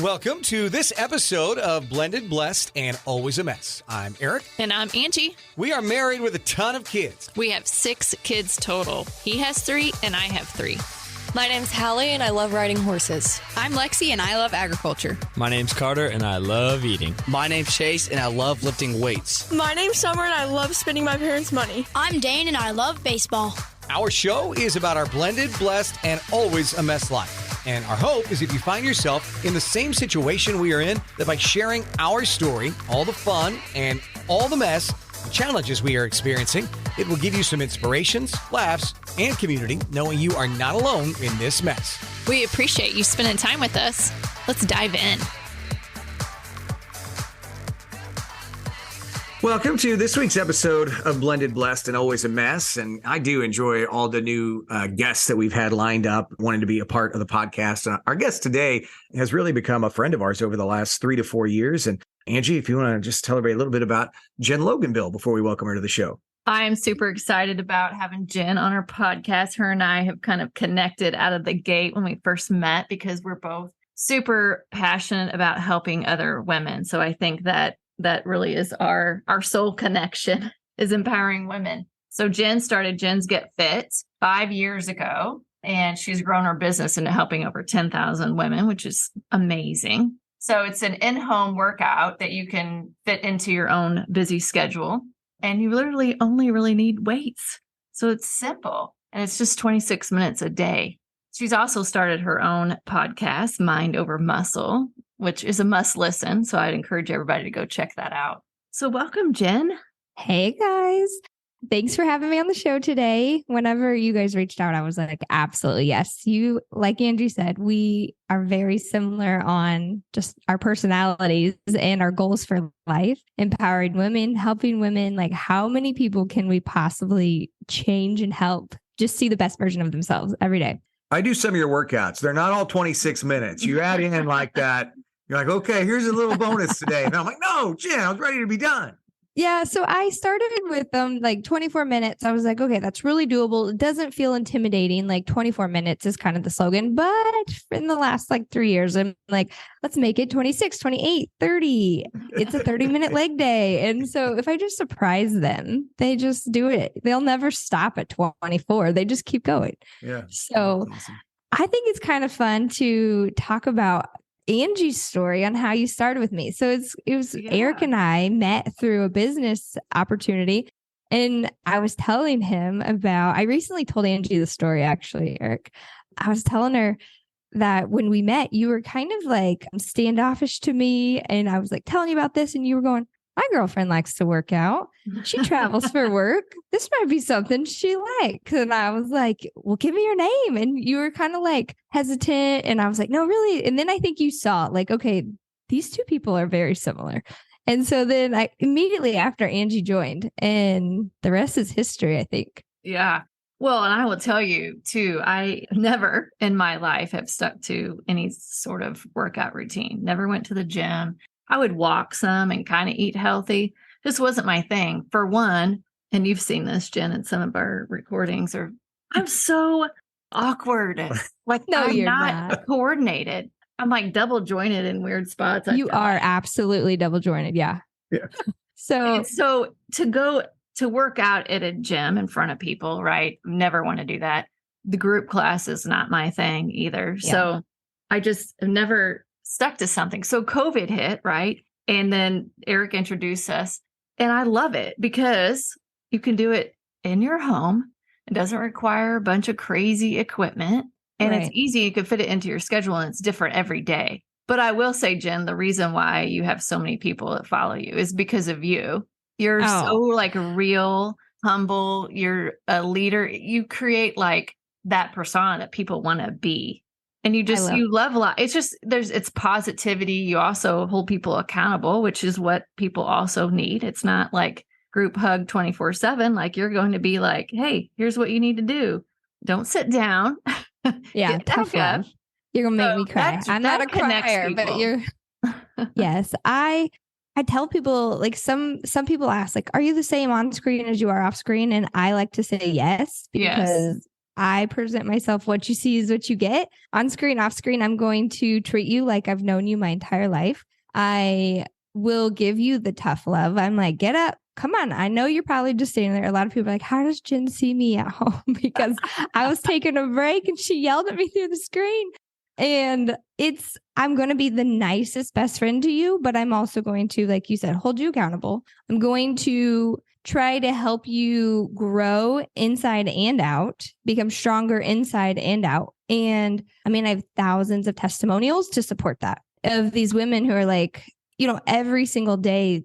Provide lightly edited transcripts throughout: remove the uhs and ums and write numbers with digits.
Welcome to this episode of Blended, Blessed, and Always a Mess. I'm Aric. And I'm Angie. We are married with a ton of kids. We have 6 kids total. He has 3 and I have 3. My name's Hallie and I love riding horses. I'm Lexi and I love agriculture. My name's Carter and I love eating. My name's Chase and I love lifting weights. My name's Summer and I love spending my parents' money. I'm Dane and I love baseball. Our show is about our blended, blessed, and always a mess life. And our hope is if you find yourself in the same situation we are in, that by sharing our story, all the fun and all the mess, the challenges we are experiencing, it will give you some inspirations, laughs, and community, knowing you are not alone in this mess. We appreciate you spending time with us. Let's dive in. Welcome to this week's episode of Blended, Blessed, and Always a Mess. And I do enjoy all the new guests that we've had lined up, wanting to be a part of the podcast. Our guest today has really become a friend of ours over the last 3 to 4 years. And Angie, if you want to just tell everybody a little bit about Jen Loganbill before we welcome her to the show. I'm super excited about having Jen on our podcast. Her and I have kind of connected out of the gate when we first met because we're both super passionate about helping other women. So I think that really is our soul connection, is empowering women. So Jen started Jen's Get Fit 5 years ago, and she's grown her business into helping over 10,000 women, which is amazing. So it's an in-home workout that you can fit into your own busy schedule, and you literally only really need weights. So it's simple, and it's just 26 minutes a day. She's also started her own podcast, Mind Over Muscle, which is a must listen. So I'd encourage everybody to go check that out. So welcome, Jen. Hey, guys. Thanks for having me on the show today. Whenever you guys reached out, I was like, absolutely, yes. You, like Angie said, we are very similar on just our personalities and our goals for life, empowering women, helping women. Like, how many people can we possibly change and help just see the best version of themselves every day? I do some of your workouts. They're not all 26 minutes. You add in like that. You're like, okay, here's a little bonus today. And I'm like, no, Jen, I was ready to be done. Yeah. So I started with like 24 minutes. I was like, okay, that's really doable. It doesn't feel intimidating. Like 24 minutes is kind of the slogan. But in the last like 3 years, I'm like, let's make it 26, 28, 30. It's a 30-minute leg day. And so if I just surprise them, they just do it. They'll never stop at 24. They just keep going. Yeah. So awesome. I think it's kind of fun to talk about Angie's story on how you started with me. So it was Aric and I met through a business opportunity, and I was telling him I recently told Angie the story, actually, Aric. I was telling her that when we met, you were kind of like standoffish to me, and I was like telling you about this, and you were going, my girlfriend likes to work out. She travels for work. This might be something she likes. And I was like, well, give me your name. And you were kind of like hesitant. And I was like, no, really. And then I think you saw like, okay, these two people are very similar. And so then I immediately after Angie joined, and the rest is history, I think. Yeah. Well, and I will tell you too, I never in my life have stuck to any sort of workout routine. Never went to the gym. I would walk some and kind of eat healthy. This wasn't my thing. For one, and you've seen this, Jen, in some of our recordings, I'm so awkward. Like, no, I'm not coordinated. I'm like double jointed in weird spots. You are absolutely double jointed. Yeah. Yeah. So to go to work out at a gym in front of people, right? Never want to do that. The group class is not my thing either. Yeah. So I just never stuck to something. So COVID hit, right? And then Aric introduced us, and I love it because you can do it in your home. It doesn't require a bunch of crazy equipment, and It's easy. You can fit it into your schedule, and it's different every day. But I will say, Jen, the reason why you have so many people that follow you is because of you. You're so like real, humble. You're a leader. You create like that persona that people want to be. And you love a lot. It's just, it's positivity. You also hold people accountable, which is what people also need. It's not like group hug 24/7. Like, you're going to be like, hey, here's what you need to do. Don't sit down. Yeah. Tough love. You're going to make me cry. I'm not a crier, but you're, yes. I tell people, like, some people ask, like, are you the same on screen as you are off screen? And I like to say yes, because I present myself, what you see is what you get. On screen, off screen, I'm going to treat you like I've known you my entire life. I will give you the tough love. I'm like, get up. Come on. I know you're probably just standing there. A lot of people are like, how does Jen see me at home? Because I was taking a break and she yelled at me through the screen. And I'm going to be the nicest best friend to you, but I'm also going to, like you said, hold you accountable. I'm going to try to help you grow inside and out, become stronger inside and out. And I mean, I have thousands of testimonials to support that, of these women who are like, every single day,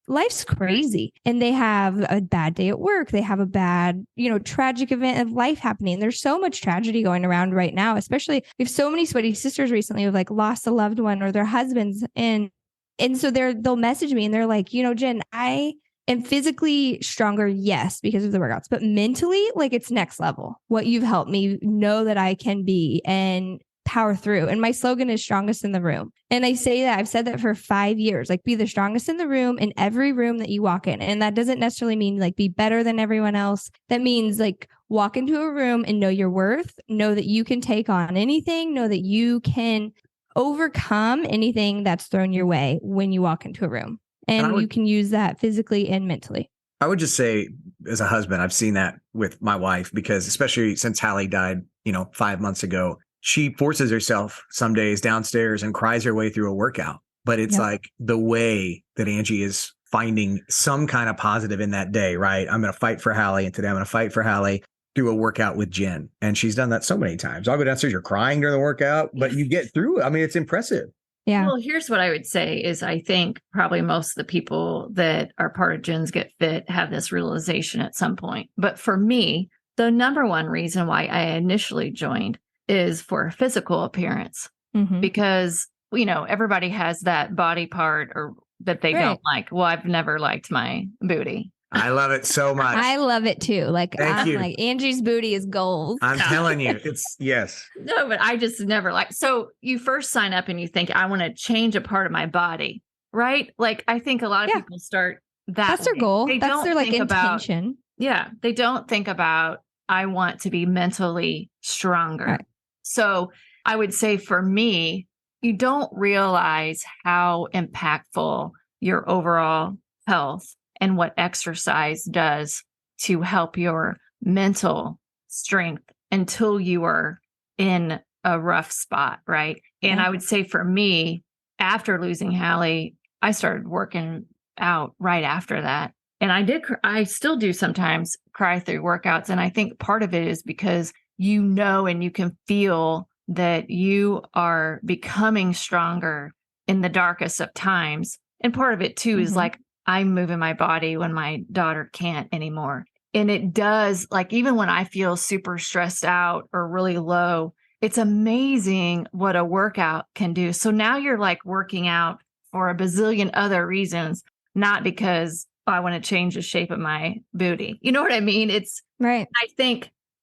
life's crazy and they have a bad day at work. They have a bad, tragic event of life happening. There's so much tragedy going around right now, especially we have so many sweaty sisters recently who've like lost a loved one or their husbands. And so they'll message me and they're like, Jen, I am physically stronger. Yes, because of the workouts, but mentally, like it's next level. What you've helped me know that I can be and power through. And my slogan is strongest in the room. And I say that I've said that for 5 years, like be the strongest in the room in every room that you walk in. And that doesn't necessarily mean like be better than everyone else. That means like walk into a room and know your worth, know that you can take on anything, know that you can overcome anything that's thrown your way when you walk into a room. And you can use that physically and mentally. I would just say as a husband, I've seen that with my wife, because especially since Hallie died, 5 months ago, she forces herself some days downstairs and cries her way through a workout. But it's like the way that Angie is finding some kind of positive in that day, right? I'm going to fight for Hallie. And today I'm going to fight for Hallie through a workout with Jen. And she's done that so many times. I'll go downstairs, you're crying during the workout, but you get through it. I mean, it's impressive. Yeah. Well, here's what I would say is I think probably most of the people that are part of Jen's Get Fit have this realization at some point. But for me, the number one reason why I initially joined is for physical appearance, because, everybody has that body part or that they don't like. Well, I've never liked my booty. I love it so much. I love it too. Like, Thank you. like Angie's booty is gold. I'm telling you, it's yes. No, but I just never so you first sign up and you think, I want to change a part of my body, right? Like, I think a lot of people start that. That's their goal. That's their like intention. They don't think about, I want to be mentally stronger. Right. So I would say for me, you don't realize how impactful your overall health and what exercise does to help your mental strength until you are in a rough spot, right? And I would say for me, after losing Hallie, I started working out right after that. And I still do sometimes cry through workouts. And I think part of it is because and you can feel that you are becoming stronger in the darkest of times. And part of it too is like, I'm moving my body when my daughter can't anymore. And it does, like, even when I feel super stressed out or really low, it's amazing what a workout can do. So now you're like working out for a bazillion other reasons, not because I want to change the shape of my booty. You know what I mean? It's right.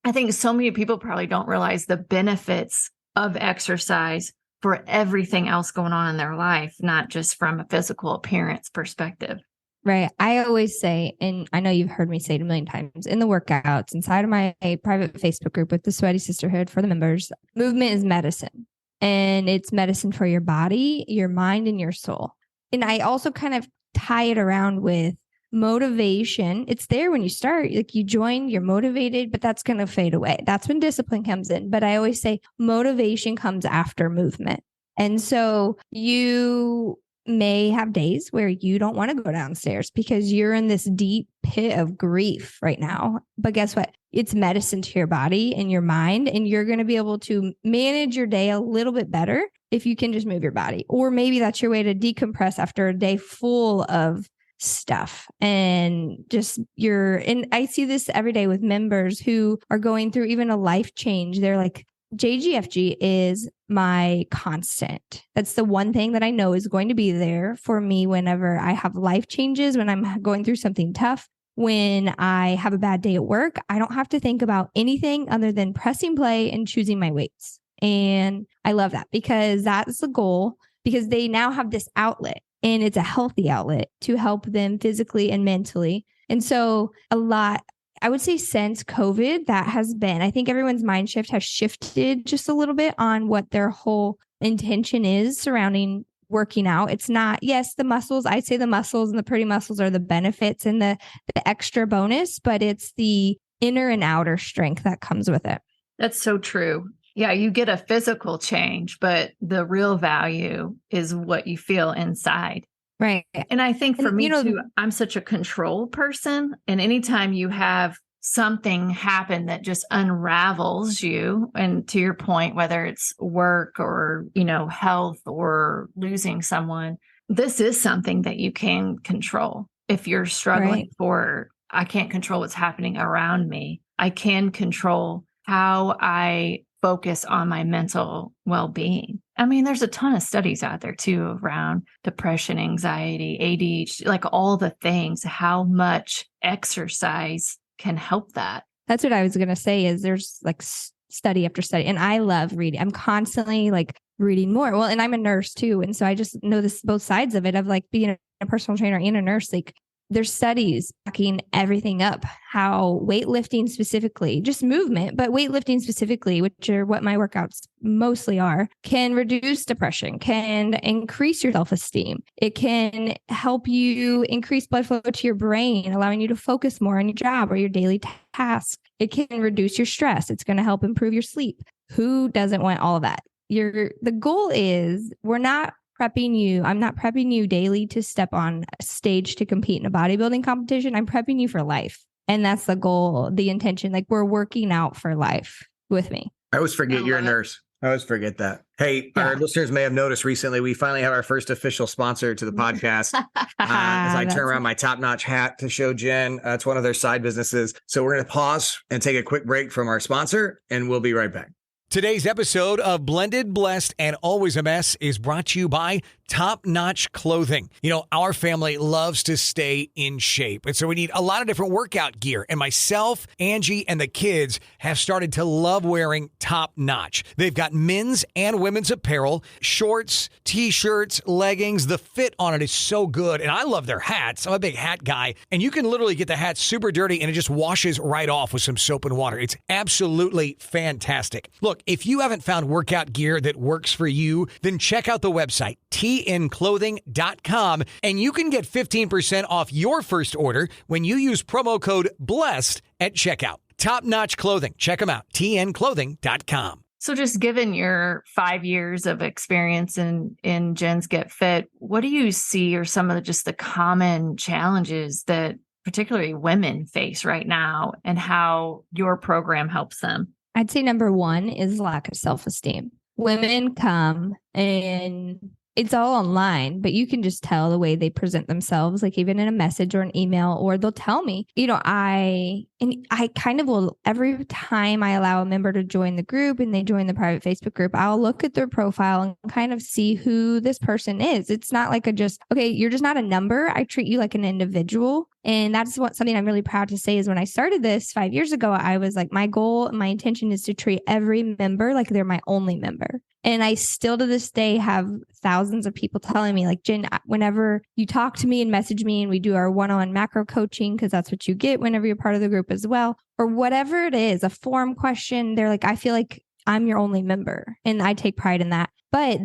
I think so many people probably don't realize the benefits of exercise for everything else going on in their life, not just from a physical appearance perspective. Right. I always say, and I know you've heard me say it a million times in the workouts, inside of my private Facebook group with the Sweaty Sisterhood for the members, movement is medicine. And it's medicine for your body, your mind, and your soul. And I also kind of tie it around with motivation. It's there when you start, like you join, you're motivated, but that's going to fade away. That's when discipline comes in. But I always say motivation comes after movement. And so you may have days where you don't want to go downstairs because you're in this deep pit of grief right now. But guess what? It's medicine to your body and your mind, and you're going to be able to manage your day a little bit better if you can just move your body. Or maybe that's your way to decompress after a day full of stuff. And and I see this every day with members who are going through even a life change. They're like, JGFG is my constant. That's the one thing that I know is going to be there for me whenever I have life changes, when I'm going through something tough, when I have a bad day at work. I don't have to think about anything other than pressing play and choosing my weights. And I love that because that's the goal, because they now have this outlet, and it's a healthy outlet to help them physically and mentally. And so I would say since COVID, that has been, I think everyone's mind shift has shifted just a little bit on what their whole intention is surrounding working out. It's not, yes, the muscles, I'd say the muscles and the pretty muscles are the benefits and the extra bonus, but it's the inner and outer strength that comes with it. That's so true. Yeah, you get a physical change, but the real value is what you feel inside. Right. And I think for me too, I'm such a control person. And anytime you have something happen that just unravels you, and to your point, whether it's work or, health or losing someone, this is something that you can control. If you're struggling I can't control what's happening around me. I can control how I focus on my mental well-being. I mean, there's a ton of studies out there too around depression, anxiety, ADHD, like all the things, how much exercise can help that. That's what I was going to say is there's like study after study, and I love reading. I'm constantly like reading more. Well, and I'm a nurse too. And so I just know this both sides of it of like being a personal trainer and a nurse. Like there's studies backing everything up, how weightlifting specifically, just movement, but weightlifting specifically, which are what my workouts mostly are, can reduce depression, can increase your self-esteem. It can help you increase blood flow to your brain, allowing you to focus more on your job or your daily tasks. It can reduce your stress. It's going to help improve your sleep. Who doesn't want all of that? The goal is I'm not prepping you daily to step on a stage to compete in a bodybuilding competition. I'm prepping you for life. And that's the goal, the intention. Like we're working out for life with me. I always forget you're a nurse. I always forget that. Hey, our listeners may have noticed recently, we finally have our first official sponsor to the podcast. As I turn around my top-notch hat to show Jen, it's one of their side businesses. So we're going to pause and take a quick break from our sponsor, and we'll be right back. Today's episode of Blended, Blessed, and Always a Mess is brought to you by Top Notch Clothing. Our family loves to stay in shape, and so we need a lot of different workout gear. And myself, Angie, and the kids have started to love wearing Top Notch. They've got men's and women's apparel, shorts, t-shirts, leggings. The fit on it is so good, and I love their hats. I'm a big hat guy, and you can literally get the hat super dirty, and it just washes right off with some soap and water. It's absolutely fantastic. Look, if you haven't found workout gear that works for you, then check out the website, tnclothing.com, and you can get 15% off your first order when you use promo code BLESSED at checkout. Top Notch Clothing. Check them out, tnclothing.com. So just given your 5 years of experience in Jen's Get Fit, what do you see are some of the common challenges that particularly women face right now and how your program helps them? I'd say number one is lack of self-esteem. Women come and it's all online, but you can just tell the way they present themselves, like even in a message or an email, or they'll tell me, I kind of will, every time I allow a member to join the group and they join the private Facebook group, I'll look at their profile and kind of see who this person is. It's not like you're just not a number. I treat you like an individual. And that's something I'm really proud to say is when I started this 5 years ago, I was like, my goal and my intention is to treat every member like they're my only member. And I still to this day have thousands of people telling me like, Jen, whenever you talk to me and message me and we do our one-on-one macro coaching, because that's what you get whenever you're part of the group as well, or whatever it is, a forum question, they're like, I feel like I'm your only member. And I take pride in that. But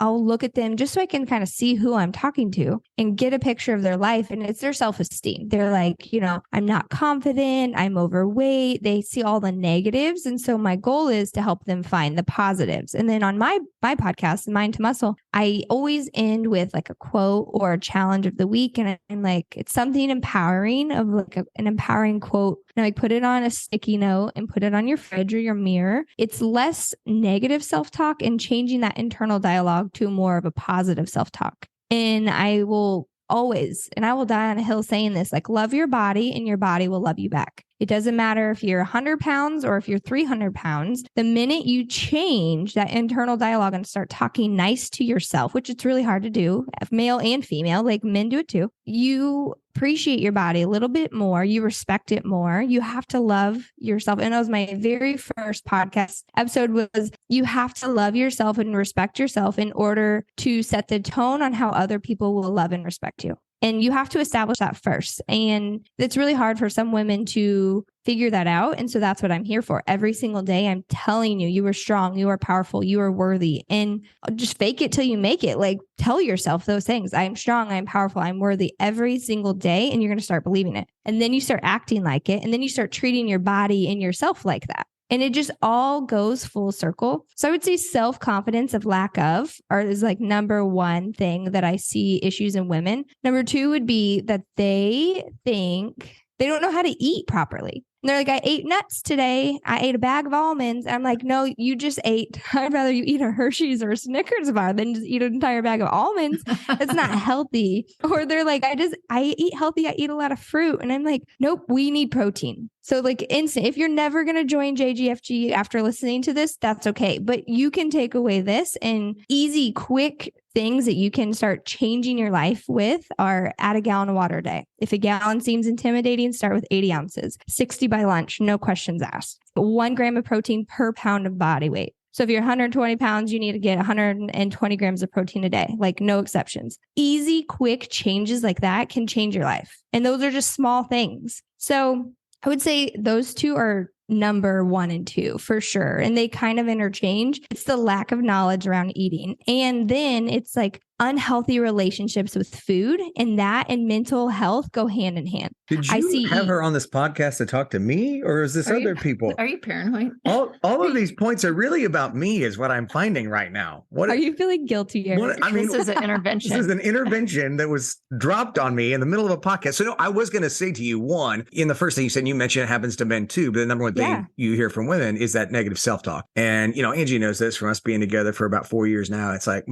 I'll look at them just so I can kind of see who I'm talking to and get a picture of their life. And it's their self-esteem. They're like, I'm not confident. I'm overweight. They see all the negatives. And so my goal is to help them find the positives. And then on my podcast, Mind to Muscle, I always end with like a quote or a challenge of the week. And I'm like, it's something empowering of like an empowering quote. And I put it on a sticky note and put it on your fridge or your mirror. It's less negative self-talk and changing that internal dialogue to more of a positive self-talk. And I will die on a hill saying this, like, love your body and your body will love you back. It doesn't matter if you're 100 pounds or if you're 300 pounds. The minute you change that internal dialogue and start talking nice to yourself, which it's really hard to do, male and female, like men do it too, you appreciate your body a little bit more. You respect it more. You have to love yourself. And that was my very first podcast episode was you have to love yourself and respect yourself in order to set the tone on how other people will love and respect you. And you have to establish that first. And it's really hard for some women to figure that out. And so that's what I'm here for. Every single day, I'm telling you, you are strong, you are powerful, you are worthy. And just fake it till you make it. Like, tell yourself those things. I'm strong, I'm powerful, I'm worthy every single day. And you're going to start believing it. And then you start acting like it. And then you start treating your body and yourself like that. And it just all goes full circle. So I would say self-confidence of lack of is like number one thing that I see issues in women. Number two would be that they think they don't know how to eat properly. And they're like, I ate nuts today. I ate a bag of almonds. And I'm like, no, you just ate. I'd rather you eat a Hershey's or a Snickers bar than just eat an entire bag of almonds. That's not healthy. Or they're like, I eat healthy. I eat a lot of fruit. And I'm like, nope, we need protein. So like instant, if you're never going to join JGFG after listening to this, that's okay. But you can take away this, and easy, quick things that you can start changing your life with are add a gallon of water a day. If a gallon seems intimidating, start with 80 ounces, 60 by lunch, no questions asked. 1 gram of protein per pound of body weight. So if you're 120 pounds, you need to get 120 grams of protein a day, like no exceptions. Easy, quick changes like that can change your life. And those are just small things. So I would say those two are number 1 and 2 for sure. And they kind of interchange. It's the lack of knowledge around eating. And then it's like unhealthy relationships with food, and that and mental health go hand in hand. Did you have her on this podcast to talk to me, or is this other people? Are you paranoid? All of these points are really about me, is what I'm finding right now. Are you feeling guilty, Aric? This is an intervention. This is an intervention that was dropped on me in the middle of a podcast. So no, I was going to say to you, one, in the first thing you said, you mentioned it happens to men too, but the number one thing you hear from women is that negative self-talk. And, Angie knows this from us being together for about 4 years now. It's like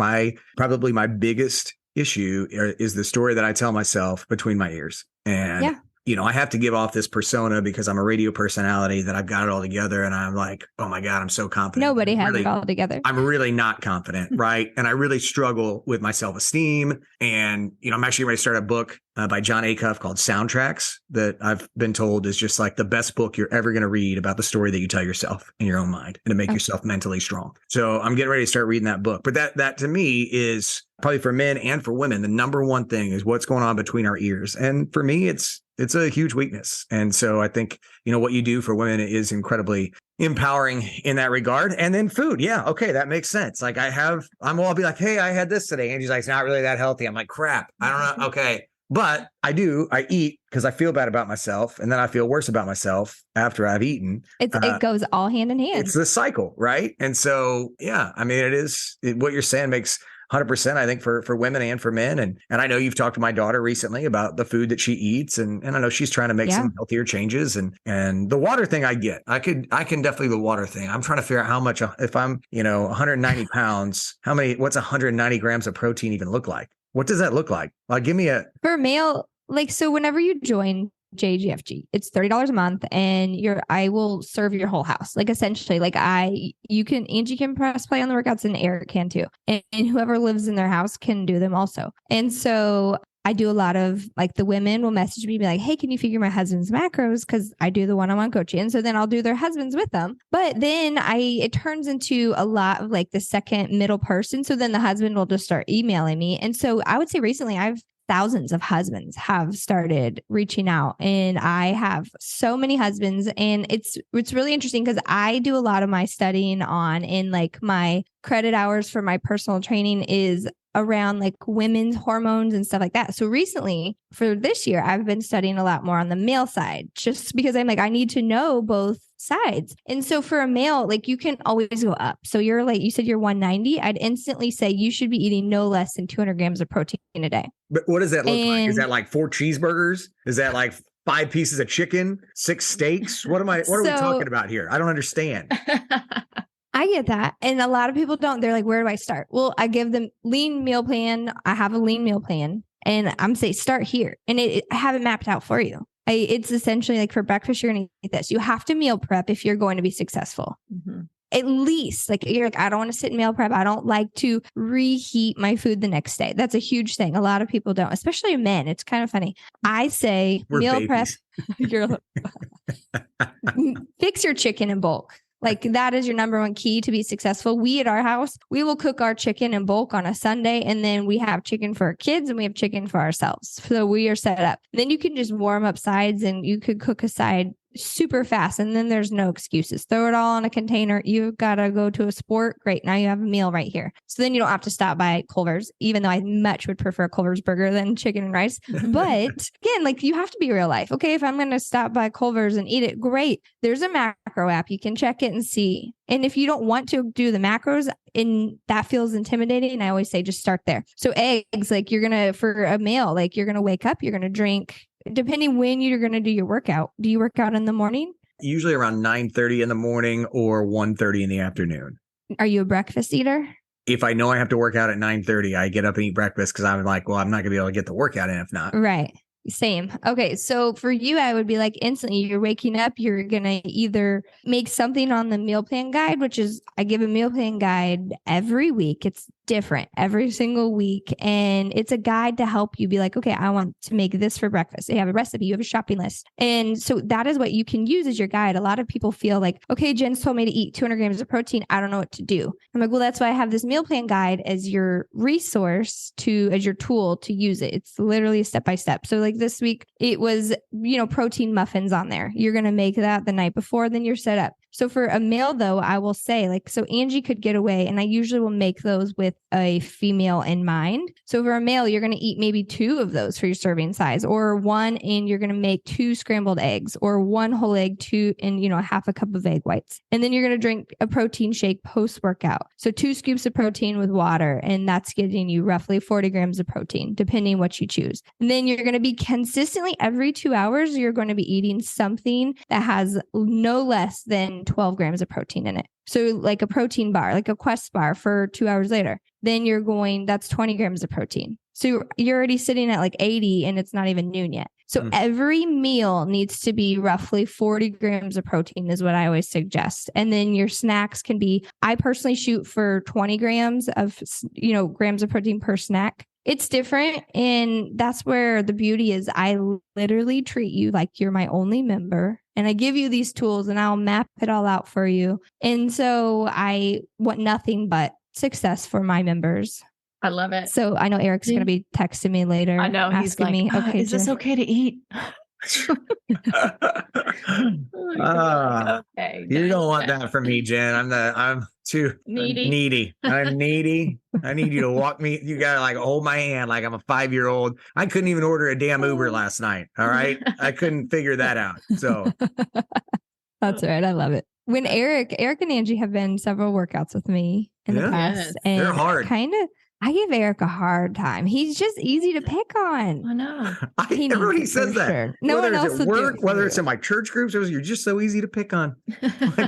probably my biggest issue is the story that I tell myself between my ears. And, I have to give off this persona because I'm a radio personality that I've got it all together. And I'm like, oh my God, I'm so confident. Nobody has it all together. I'm really not confident. Right. And I really struggle with my self-esteem. And, I'm actually ready to start a book by John Acuff called Soundtracks that I've been told is just like the best book you're ever going to read about the story that you tell yourself in your own mind and to make yourself mentally strong. So I'm getting ready to start reading that book. But that to me is probably for men and for women, the number one thing is what's going on between our ears. And for me, it's a huge weakness. And so I think, what you do for women is incredibly empowering in that regard. And then food. Yeah. Okay. That makes sense. Like I'll be like, hey, I had this today. And she's like, it's not really that healthy. I'm like, crap. I don't know. Okay. But I eat because I feel bad about myself. And then I feel worse about myself after I've eaten. It goes all hand in hand. It's the cycle. Right. And so, what you're saying makes 100%, I think, for women and for men. And I know you've talked to my daughter recently about the food that she eats. And I know she's trying to make some healthier changes. And the water thing I get. I can definitely the water thing. I'm trying to figure out how much, if I'm, 190 pounds, what's 190 grams of protein even look like? What does that look like? Give me for a male, so whenever you join JGFG, it's $30 a month, and I will serve your whole house. Like essentially, Angie can press play on the workouts, and Aric can too. And whoever lives in their house can do them also. And so I do a lot of the women will message me, be like, hey, can you figure my husband's macros? Cause I do the one-on-one coaching. And so then I'll do their husbands with them. But then it turns into a lot of the second middle person. So then the husband will just start emailing me. And so I would say recently thousands of husbands have started reaching out, and I have so many husbands, and it's really interesting because I do a lot of my studying on in my credit hours for my personal training is around women's hormones and stuff like that. So recently for this year, I've been studying a lot more on the male side, just because I'm I need to know both sides. And so for a male, you can always go up. So you're you said you're 190. I'd instantly say you should be eating no less than 200 grams of protein a day. But what does that look like? Is that 4 cheeseburgers? Is that 5 pieces of chicken, 6 steaks? What are we talking about here? I don't understand. I get that. And a lot of people don't. They're like, where do I start? Well, I give them lean meal plan. I have a lean meal plan, and I'm saying start here. And I have it mapped out for you. It's essentially for breakfast, you're going to eat this. You have to meal prep if you're going to be successful. Mm-hmm. At least you're I don't want to sit in meal prep. I don't like to reheat my food the next day. That's a huge thing. A lot of people don't, especially men. It's kind of funny. I say meal prep. Fix your chicken in bulk. Like that is your number one key to be successful. We at our house, we will cook our chicken in bulk on a Sunday, and then we have chicken for our kids and we have chicken for ourselves. So we are set up. Then you can just warm up sides and you could cook a side super fast, and then there's no excuses. Throw it all in a container. You've got to go to a sport. Great. Now you have a meal right here. So then you don't have to stop by Culver's, even though I much would prefer Culver's burger than chicken and rice. But again, like you have to be real life. Okay, if I'm going to stop by Culver's and eat it, great. There's a macro app. You can check it and see. And if you don't want to do the macros and that feels intimidating, I always say just start there. So eggs, like you're going to, for a meal, like you're going to wake up, you're going to drink, depending when you're going to do your workout. Do you work out in the morning? Usually around 9:30 in the morning or 1:30 in the afternoon. Are you a breakfast eater? If I know I have to work out at 9:30, I get up and eat breakfast because I'm like, well, I'm not going to be able to get the workout in if not. Right. Same. Okay. So for you, I would be like instantly you're waking up, you're going to either make something on the meal plan guide, which is I give a meal plan guide every week. It's different every single week. And it's a guide to help you be like, okay, I want to make this for breakfast. You have a recipe, you have a shopping list. And so that is what you can use as your guide. A lot of people feel like, okay, Jen's told me to eat 200 grams of protein. I don't know what to do. I'm like, well, that's why I have this meal plan guide as your resource as your tool to use it. It's literally a step-by-step. So like this week, it was, protein muffins on there. You're going to make that the night before, then you're set up. So for a meal, though, I will say so Angie could get away, and I usually will make those with a female in mind. So for a male, you're going to eat maybe 2 of those for your serving size, or 1, and you're going to make 2 scrambled eggs, or 1 whole egg, 2, and half a cup of egg whites. And then you're going to drink a protein shake post-workout. So 2 scoops of protein with water, and that's getting you roughly 40 grams of protein, depending what you choose. And then you're going to be consistently every 2 hours, you're going to be eating something that has no less than 12 grams of protein in it. So like a protein bar, like a Quest bar for 2 hours later, then that's 20 grams of protein. So you're already sitting at like 80 and it's not even noon yet. So every meal needs to be roughly 40 grams of protein is what I always suggest. And then your snacks can be, I personally shoot for 20 grams of, grams of protein per snack. It's different. And that's where the beauty is. I literally treat you like you're my only member. And I give you these tools and I'll map it all out for you. And so I want nothing but success for my members. I love it. So I know Eric's going to be texting me later. I know. He's like, me, okay, is this okay to eat? Okay. You don't want that from me, Jen. I'm too needy. I'm needy. I need you to walk me. You got to like hold my hand like I'm a 5-year-old. I couldn't even order a damn Uber last night. All right. I couldn't figure that out. So that's right. I love it. When Aric and Angie have been several workouts with me in the past. And they're hard. I give Aric a hard time. He's just easy to pick on. I know. Everybody says that. Sure. No whether one else it's at work, whether it's in my church groups, you're just so easy to pick on.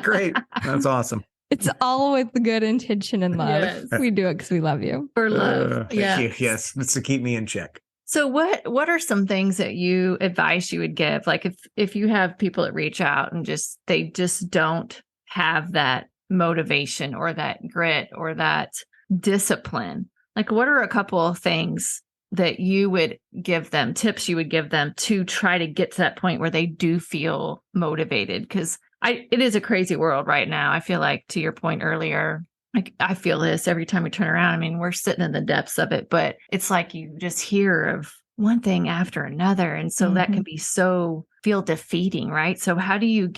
Great. That's awesome. It's all with the good intention and love. Yes. We do it because we love you. For love. Thank you. Yes. It's to keep me in check. So what are some things that advice you would give? Like if you have people that reach out and they just don't have that motivation or that grit or that discipline, like what are a couple of things that you would give them, tips you would give them to try to get to that point where they do feel motivated? Because it is a crazy world right now. I feel like, to your point earlier, like I feel this every time we turn around. I mean, we're sitting in the depths of it, but it's like you just hear of one thing after another. And so that can be feel defeating, right? So how do you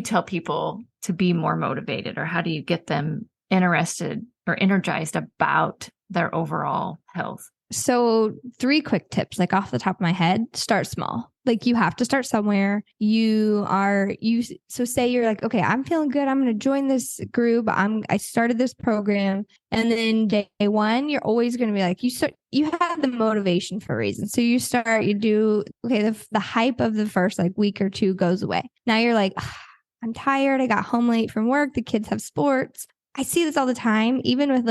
tell people to be more motivated, or how do you get them interested or energized about their overall health? So 3 quick tips, like off the top of my head. Start small. Like you have to start somewhere. So say you're like, okay, I'm feeling good. I'm going to join this group. I started this program. And then day 1, you're always going to be like, you have the motivation for a reason. So the hype of the first week or 2 goes away. Now you're like, I'm tired. I got home late from work. The kids have sports. I see this all the time, even with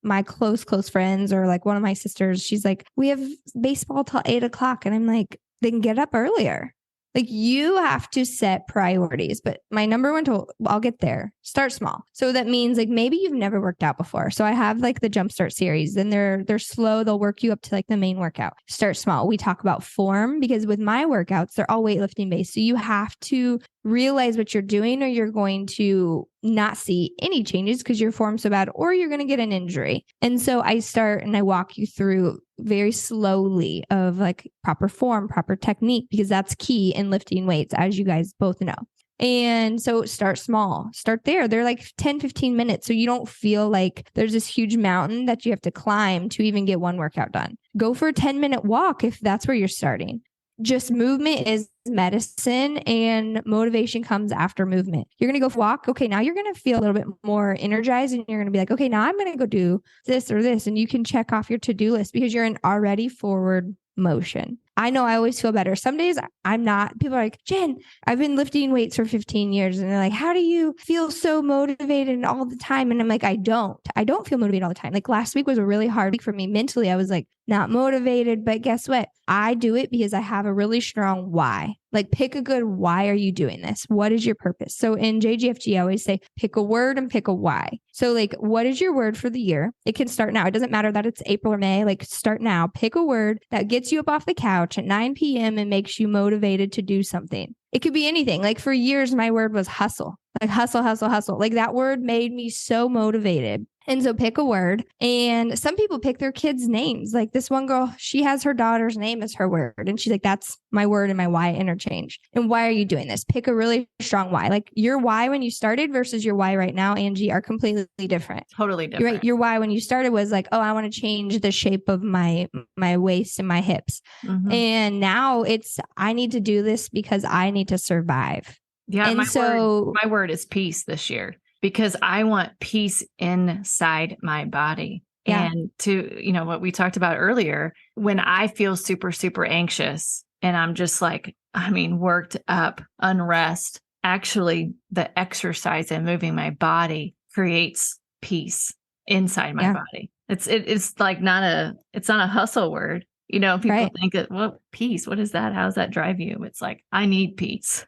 my close friends, or one of my sisters. She's like, we have baseball till 8:00. And I'm like, then get up earlier. Like you have to set priorities, but my number one tool, I'll get there. Start small. So that means like maybe you've never worked out before. So I have like the Jumpstart series and they're slow. They'll work you up to like the main workout. Start small. We talk about form because with my workouts, they're all weightlifting based. So you have to realize what you're doing or you're going to not see any changes because your form's so bad or you're going to get an injury. And so I start and I walk you through very slowly of like proper form, proper technique, because that's key in lifting weights, as you guys both know. And so start small, start there. They're like 10, 15 minutes. So you don't feel like there's this huge mountain that you have to climb to even get one workout done. Go for a 10-minute walk if that's where you're starting. Just movement is medicine and motivation comes after movement. You're going to go walk. Okay. Now you're going to feel a little bit more energized and you're going to be like, okay, now I'm going to go do this or this. And you can check off your to-do list because you're in already forward motion. I know I always feel better. Some days I'm not. People are like, Jen, I've been lifting weights for 15 years. And they're like, how do you feel so motivated all the time? And I'm like, I don't feel motivated all the time. Like last week was a really hard week for me mentally. I was like not motivated, but guess what? I do it because I have a really strong why. Like pick a good why are you doing this? What is your purpose? So in JGFG, I always say pick a word and pick a why. So like, what is your word for the year? It can start now. It doesn't matter that it's April or May. Like start now. Pick a word that gets you up off the couch at 9 p.m. and makes you motivated to do something. It could be anything. Like for years, my word was hustle. Like hustle, hustle, hustle. Like that word made me so motivated. And so pick a word. And some people pick their kids' names. Like this one girl, she has her daughter's name as her word. And she's like, that's my word and my why interchange. And why are you doing this? Pick a really strong why. Like your why when you started versus your why right now, Angie, are completely different. Totally different. Right. Your why when you started was like, oh, I want to change the shape of my waist and my hips. Mm-hmm. And now it's, I need to do this because I need to survive. Yeah. And my word is peace this year. Because I want peace inside my body. Yeah. And to, what we talked about earlier, when I feel super, super anxious and I'm just like, worked up, unrest, actually the exercise and moving my body creates peace inside my body. It's like not a hustle word. People think that, well, peace, what is that? How does that drive you? It's like, I need peace.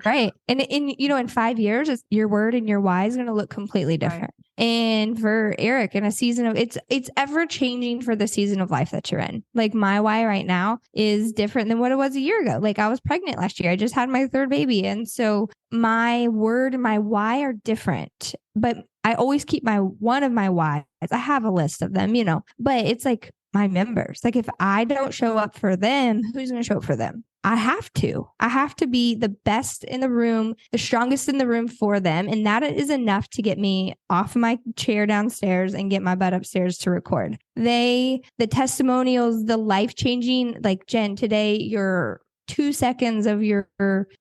Right. And in 5 years, your word and your why is going to look completely different. Right. And for Aric, in a season of it's ever changing for the season of life that you're in. Like my why right now is different than what it was a year ago. Like I was pregnant last year. I just had my third baby. And so my word and my why are different, but I always keep one of my whys. I have a list of them, but it's like my members. Like if I don't show up for them, who's going to show up for them? I have to be the best in the room, the strongest in the room for them. And that is enough to get me off my chair downstairs and get my butt upstairs to record. The testimonials, the life-changing, like Jen, today, your 2 seconds of your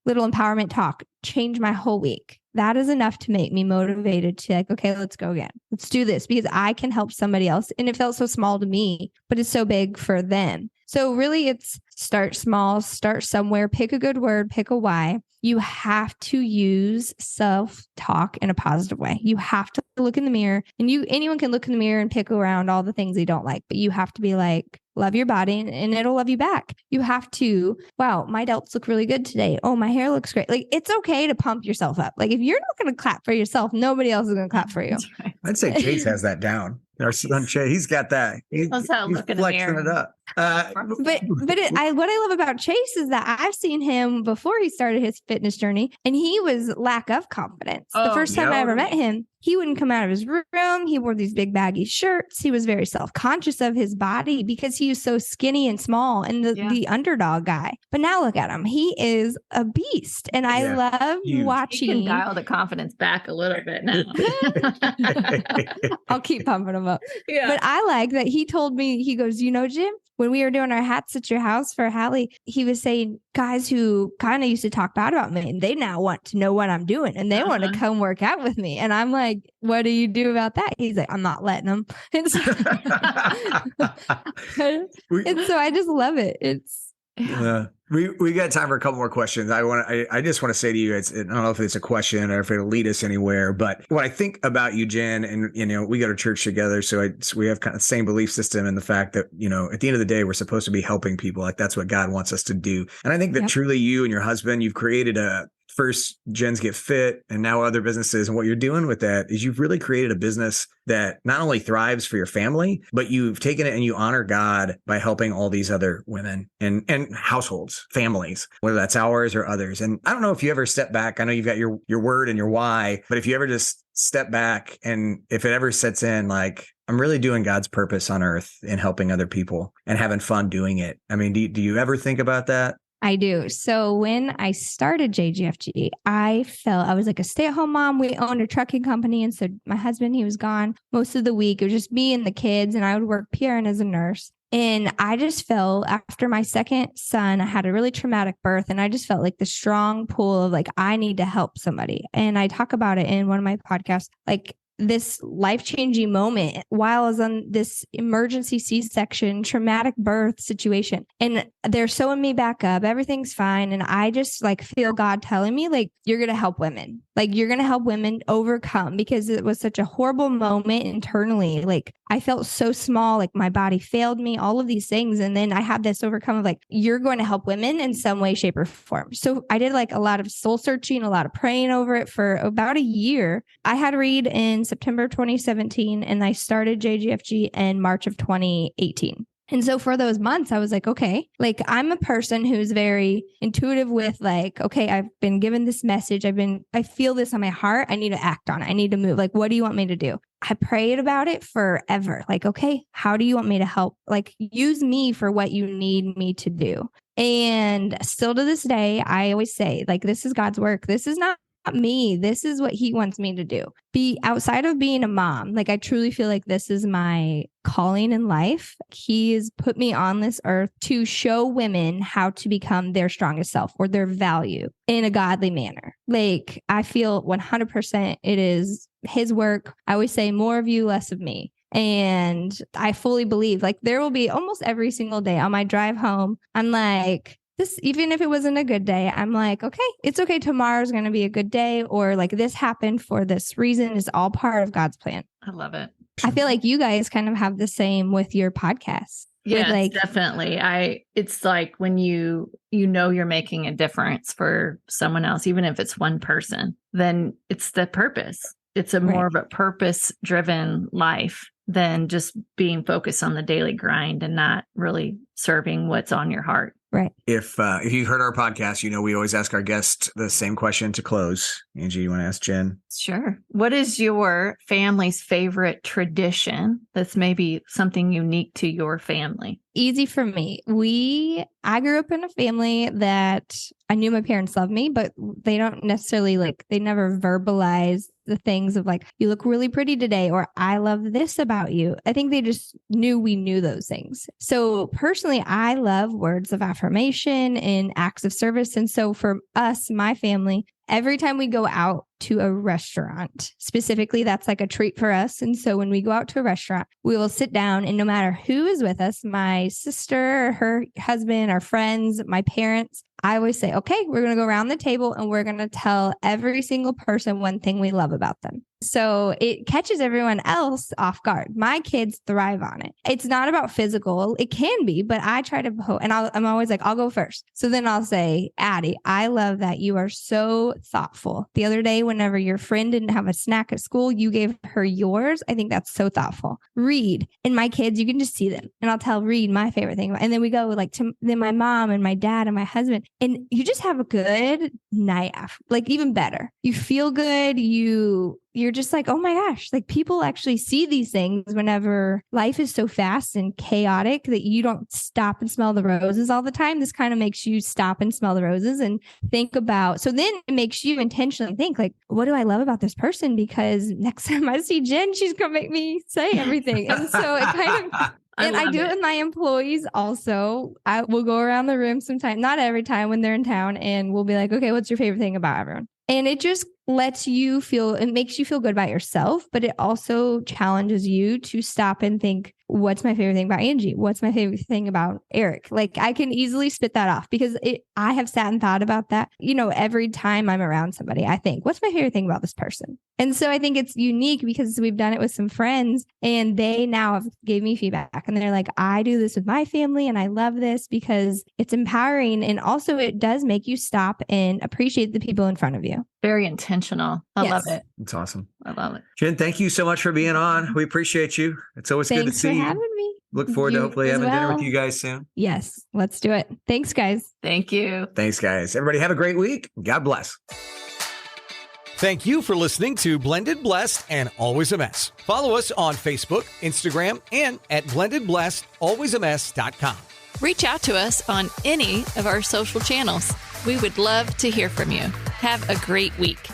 little empowerment talk changed my whole week. That is enough to make me motivated to like, okay, let's go again. Let's do this because I can help somebody else. And it felt so small to me, but it's so big for them. So really it's start small, start somewhere, pick a good word, pick a why. You have to use self-talk in a positive way. You have to look in the mirror and anyone can look in the mirror and pick around all the things they don't like, but you have to be like, love your body and it'll love you back. You have to, wow, my delts look really good today. Oh, my hair looks great. Like it's okay to pump yourself up. Like if you're not going to clap for yourself, nobody else is going to clap for you. Right. I'd say Chase has that down. Our son Chase, he's got that. He's flexing it up. What I love about Chase is that I've seen him before he started his fitness journey, and he was lack of confidence. The first time I ever met him, he wouldn't come out of his room. He wore these big baggy shirts. He was very self-conscious of his body because he was so skinny and small and the underdog guy. But now look at him. He is a beast. And I love watching. He can dial the confidence back a little bit now. I'll keep pumping him up. Yeah. But I like that he told me, he goes, Jim, when we were doing our hats at your house for Hallie, he was saying guys who kind of used to talk bad about me and they now want to know what I'm doing and they want to come work out with me. And I'm like, what do you do about that? He's like, I'm not letting them. And so I just love it. We got time for a couple more questions. I just want to say to you, I don't know if it's a question or if it'll lead us anywhere, but when I think about you, Jen, and we go to church together, so we have kind of the same belief system in the fact that at the end of the day, we're supposed to be helping people. Like that's what God wants us to do. And I think that truly you and your husband, you've created first Jen's Get Fit and now other businesses. And what you're doing with that is you've really created a business that not only thrives for your family, but you've taken it and you honor God by helping all these other women and households, families, whether that's ours or others. And I don't know if you ever step back. I know you've got your word and your why, but if you ever just step back and if it ever sets in, like, I'm really doing God's purpose on earth and helping other people and having fun doing it. I mean, do you ever think about that? I do. So when I started JGFG, I was like a stay-at-home mom. We owned a trucking company. And so my husband, he was gone most of the week. It was just me and the kids. And I would work PRN as a nurse. And I just felt after my second son, I had a really traumatic birth. And I just felt like the strong pull of like, I need to help somebody. And I talk about it in one of my podcasts, like this life-changing moment while I was on this emergency C-section, traumatic birth situation. And they're sewing me back up. Everything's fine. And I just like feel God telling me like, you're going to help women. Like you're going to help women overcome because it was such a horrible moment internally. Like I felt so small, like my body failed me, all of these things. And then I had this overcome of like, you're going to help women in some way, shape or form. So I did like a lot of soul searching, a lot of praying over it for about a year. I had Reed in September 2017 and I started JGFG in March of 2018. And so for those months, I was like, okay, like I'm a person who's very intuitive with like, okay, I've been given this message. I feel this on my heart. I need to act on it. I need to move. Like, what do you want me to do? I prayed about it forever. Like, okay, how do you want me to help? Like, use me for what you need me to do. And still to this day, I always say, like, this is God's work. This is not me. This is what he wants me to do. Be outside of being a mom. Like I truly feel like this is my calling in life. He has put me on this earth to show women how to become their strongest self or their value in a godly manner. Like I feel 100% it is his work. I always say more of you, less of me. And I fully believe like there will be almost every single day on my drive home. I'm like, this, even if it wasn't a good day, I'm like, okay, it's okay. Tomorrow's going to be a good day. Or like this happened for this reason. Is all part of God's plan. I love it. I feel like you guys kind of have the same with your podcast. Yeah, like, definitely. It's like when you you're making a difference for someone else, even if it's one person, then it's the purpose. It's a more of a purpose driven life than just being focused on the daily grind and not really serving what's on your heart. Right. If you've heard our podcast, we always ask our guests the same question to close. Angie, you want to ask Jen? Sure. What is your family's favorite tradition that's maybe something unique to your family? Easy for me. I grew up in a family that I knew my parents loved me, but they don't necessarily they never verbalize the things of like, you look really pretty today, or I love this about you. I think they just knew we knew those things. So personally, I love words of affirmation and acts of service. And so for us, my family, every time we go out to a restaurant, specifically, that's like a treat for us. And so when we go out to a restaurant, we will sit down and no matter who is with us, my sister, her husband, our friends, my parents, I always say, okay, we're going to go around the table and we're going to tell every single person one thing we love about them. So it catches everyone else off guard. My kids thrive on it. It's not about physical. It can be, but I try to, and I'm always like, I'll go first. So then I'll say, Addie, I love that you are so thoughtful. The other day, whenever your friend didn't have a snack at school, you gave her yours. I think that's so thoughtful. Reed and my kids, you can just see them. And I'll tell Reed my favorite thing. And then we go then my mom and my dad and my husband. And you just have a good night after, even better. You feel good. You're just like, oh my gosh, people actually see these things whenever life is so fast and chaotic that you don't stop and smell the roses all the time. This kind of makes you stop and smell the roses and think about. So then it makes you intentionally think what do I love about this person? Because next time I see Jen, she's going to make me say everything. And so it kind of... And I do it with my employees also. I will go around the room sometime, not every time when they're in town, and we'll be like, okay, what's your favorite thing about everyone? And it just makes you feel good about yourself, but it also challenges you to stop and think, what's my favorite thing about Angie? What's my favorite thing about Aric? Like I can easily spit that off because I have sat and thought about that. Every time I'm around somebody, I think, what's my favorite thing about this person? And so I think it's unique because we've done it with some friends and they now have gave me feedback and they're like, I do this with my family and I love this because it's empowering. And also it does make you stop and appreciate the people in front of you. Very intentional. I love it. It's awesome. I love it. Jen, thank you so much for being on. We appreciate you. It's always good to see you. Thanks for having me. Look forward to hopefully having dinner with you guys soon. Yes, let's do it. Thanks, guys. Thank you. Thanks, guys. Everybody have a great week. God bless. Thank you for listening to Blended, Blessed, and Always a Mess. Follow us on Facebook, Instagram, and at blendedblessedalwaysamess.com. Reach out to us on any of our social channels. We would love to hear from you. Have a great week.